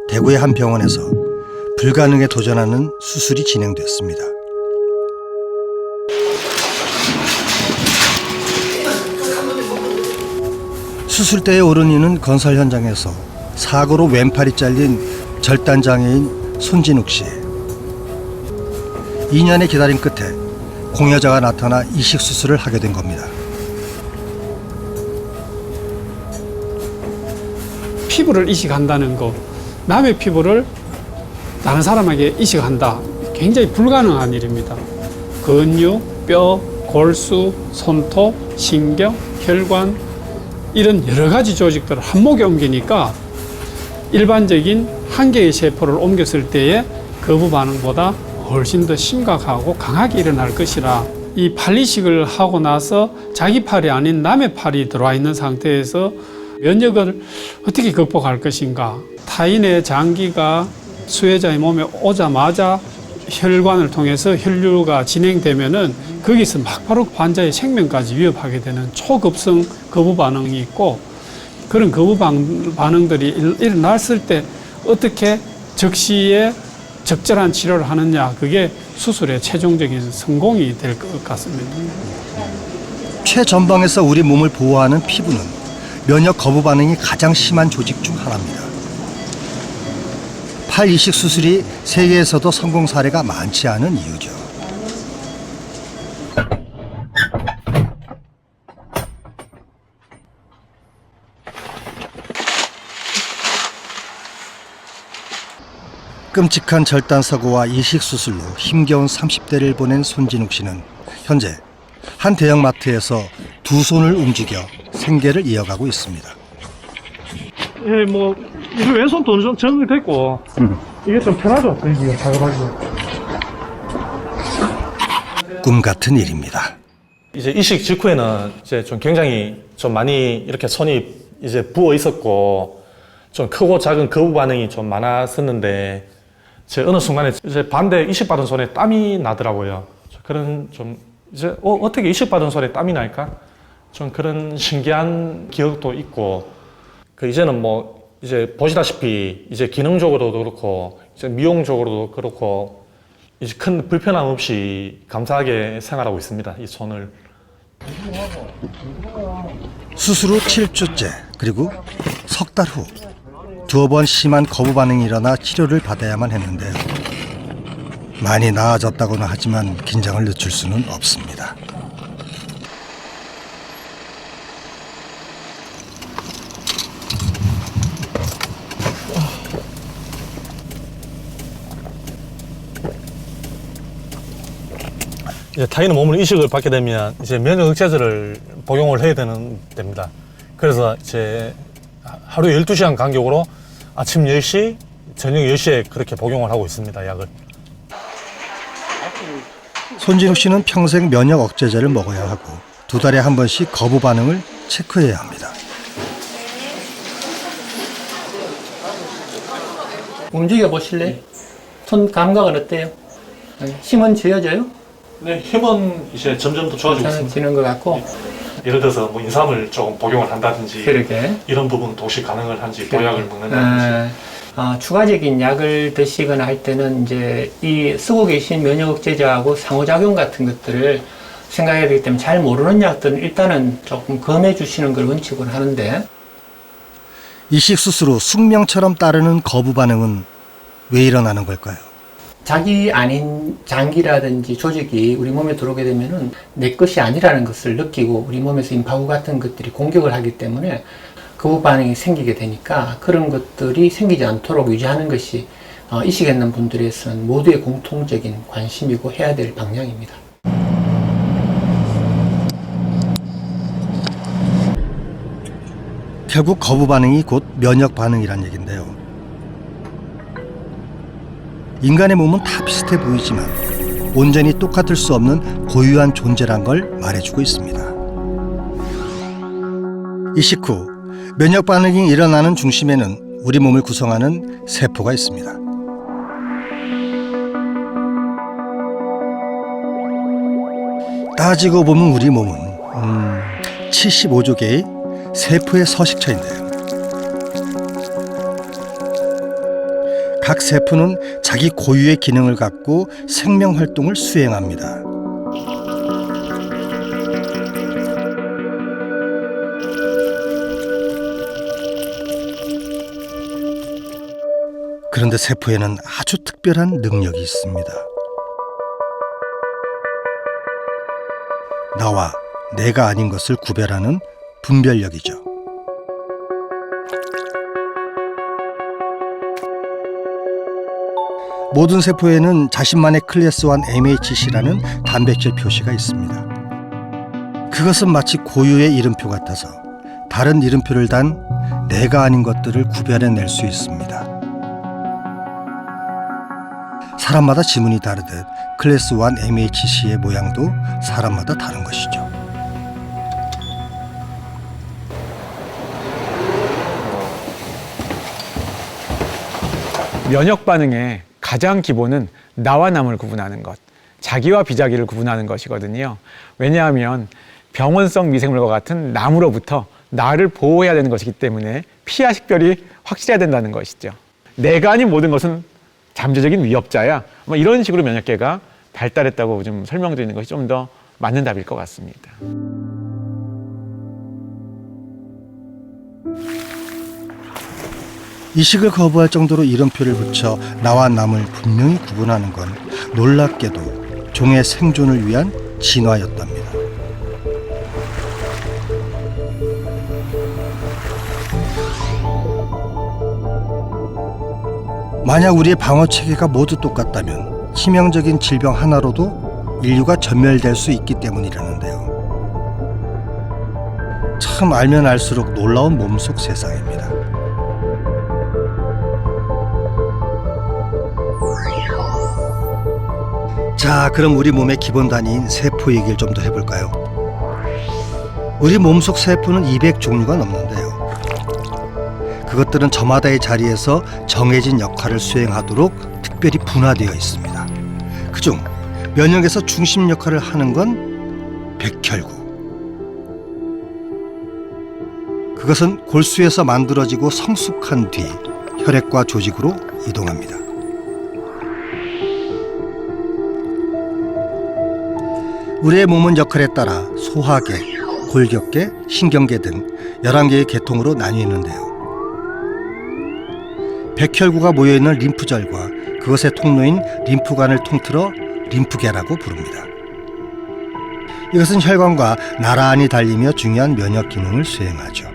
대구의 한 병원에서 불가능에 도전하는 수술이 진행됐습니다. 수술대에 오른 이는 건설 현장에서 사고로 왼팔이 잘린 절단장애인 손진욱 씨. 2년의 기다림 끝에 공여자가 나타나 이식 수술을 하게 된 겁니다. 피부를 이식한다는 거, 남의 피부를 다른 사람에게 이식한다. 굉장히 불가능한 일입니다. 근육, 뼈, 골수, 손톱, 신경, 혈관 이런 여러 가지 조직들을 한목에 옮기니까 일반적인 한 개의 세포를 옮겼을 때의 거부 반응보다 훨씬 더 심각하고 강하게 일어날 것이라 이 팔 이식을 하고 나서 자기 팔이 아닌 남의 팔이 들어와 있는 상태에서 면역을 어떻게 극복할 것인가. 타인의 장기가 수혜자의 몸에 오자마자 혈관을 통해서 혈류가 진행되면은 거기서 막 바로 환자의 생명까지 위협하게 되는 초급성 거부 반응이 있고, 그런 거부 반응들이 일어났을 때 어떻게 적시에 적절한 치료를 하느냐, 그게 수술의 최종적인 성공이 될 것 같습니다. 최전방에서 우리 몸을 보호하는 피부는 면역 거부 반응이 가장 심한 조직 중 하나입니다. 팔 이식 수술이 세계에서도 성공 사례가 많지 않은 이유죠. 끔찍한 절단 사고와 이식 수술로 힘겨운 30대를 보낸 손진욱 씨는 현재 한 대형마트에서 두 손을 움직여 생계를 이어가고 있습니다. 예, 뭐 이거 왼손 도 어느 정도 정리됐고 이게 좀 편하죠, 이게 작업하기가. 꿈 같은 일입니다. 이제 이식 직후에는 이제 좀 굉장히 좀 많이 이렇게 손이 이제 부어 있었고 좀 크고 작은 거부 반응이 좀 많았었는데, 제 어느 순간에 이제 반대 이식 받은 손에 땀이 나더라고요. 그런 좀 이제 어떻게 이식 받은 손에 땀이 날까? 좀 그런 신기한 기억도 있고, 그 이제는 뭐 이제 보시다시피 이제 기능적으로도 그렇고 이제 미용적으로도 그렇고 이제 큰 불편함 없이 감사하게 생활하고 있습니다, 이 손을. 수술 후 7주째, 그리고 석 달 후 두어 번 심한 거부 반응이 일어나 치료를 받아야만 했는데요. 많이 나아졌다고는 하지만 긴장을 늦출 수는 없습니다. 이제 타인의 몸을 이식을 받게 되면 이제 면역 억제제를 복용을 해야 됩니다. 그래서 이제 하루 12시간 간격으로 아침 10시, 저녁 10시에 그렇게 복용을 하고 있습니다, 약을. 손진욱 씨는 평생 면역 억제제를 먹어야 하고 두 달에 한 번씩 거부 반응을 체크해야 합니다. 움직여 보실래요? 손 감각은 어때요? 힘은 쥐어져요? 네, 힘은 이제 점점 더 좋아지고 있습니다. 지는 것 같고. 예를 들어서 뭐 인삼을 조금 복용을 한다든지 그러게. 이런 부분도 혹시 가능을 한지, 보약을 먹는다든지. 추가적인 약을 드시거나 할 때는 이제 이 쓰고 계신 면역 억제제하고 상호작용 같은 것들을 생각해야 되기 때문에 잘 모르는 약들은 일단은 조금 검해 주시는 걸 원칙으로 하는데, 이식 수술 후 숙명처럼 따르는 거부 반응은 왜 일어나는 걸까요? 자기 아닌 장기라든지 조직이 우리 몸에 들어오게 되면은 내 것이 아니라는 것을 느끼고 우리 몸에서 임파구 같은 것들이 공격을 하기 때문에 거부 반응이 생기게 되니까, 그런 것들이 생기지 않도록 유지하는 것이 이식했는 분들에서는 모두의 공통적인 관심이고 해야 될 방향입니다. 결국 거부 반응이 곧 면역 반응이란 얘긴데요. 인간의 몸은 다 비슷해 보이지만 온전히 똑같을 수 없는 고유한 존재란 걸 말해주고 있습니다. 이식 후 면역 반응이 일어나는 중심에는 우리 몸을 구성하는 세포가 있습니다. 따지고 보면 우리 몸은 75조 개의 세포의 서식처인데요. 각 세포는 자기 고유의 기능을 갖고 생명 활동을 수행합니다. 그런데 세포에는 아주 특별한 능력이 있습니다. 나와 내가 아닌 것을 구별하는 분별력이죠. 모든 세포에는 자신만의 클래스 1 MHC라는 단백질 표시가 있습니다. 그것은 마치 고유의 이름표 같아서 다른 이름표를 단 내가 아닌 것들을 구별해낼 수 있습니다. 사람마다 지문이 다르듯 클래스 1 MHC의 모양도 사람마다 다른 것이죠. 면역 반응의 가장 기본은 나와 남을 구분하는 것, 자기와 비자기를 구분하는 것이거든요. 왜냐하면 병원성 미생물과 같은 남으로부터 나를 보호해야 되는 것이기 때문에 피하 식별이 확실해야 된다는 것이죠. 내가 아닌 모든 것은 잠재적인 위협자야. 이런 식으로 면역계가 발달했다고 좀 설명드리는 것이 좀 더 맞는 답일 것 같습니다. 이식을 거부할 정도로 이름표를 붙여 나와 남을 분명히 구분하는 건 놀랍게도 종의 생존을 위한 진화였답니다. 만약 우리의 방어 체계가 모두 똑같다면 치명적인 질병 하나로도 인류가 전멸될 수 있기 때문이라는데요. 참 알면 알수록 놀라운 몸속 세상입니다. 자, 그럼 우리 몸의 기본 단위인 세포 얘기를 좀 더 해볼까요? 우리 몸속 세포는 200종류가 넘는데요. 그것들은 저마다의 자리에서 정해진 역할을 수행하도록 특별히 분화되어 있습니다. 그중 면역에서 중심 역할을 하는 건 백혈구. 그것은 골수에서 만들어지고 성숙한 뒤 혈액과 조직으로 이동합니다. 우리의 몸은 역할에 따라 소화계, 골격계, 신경계 등 11개의 계통으로 나뉘는데요. 백혈구가 모여있는 림프절과 그것의 통로인 림프관을 통틀어 림프계라고 부릅니다. 이것은 혈관과 나란히 달리며 중요한 면역 기능을 수행하죠.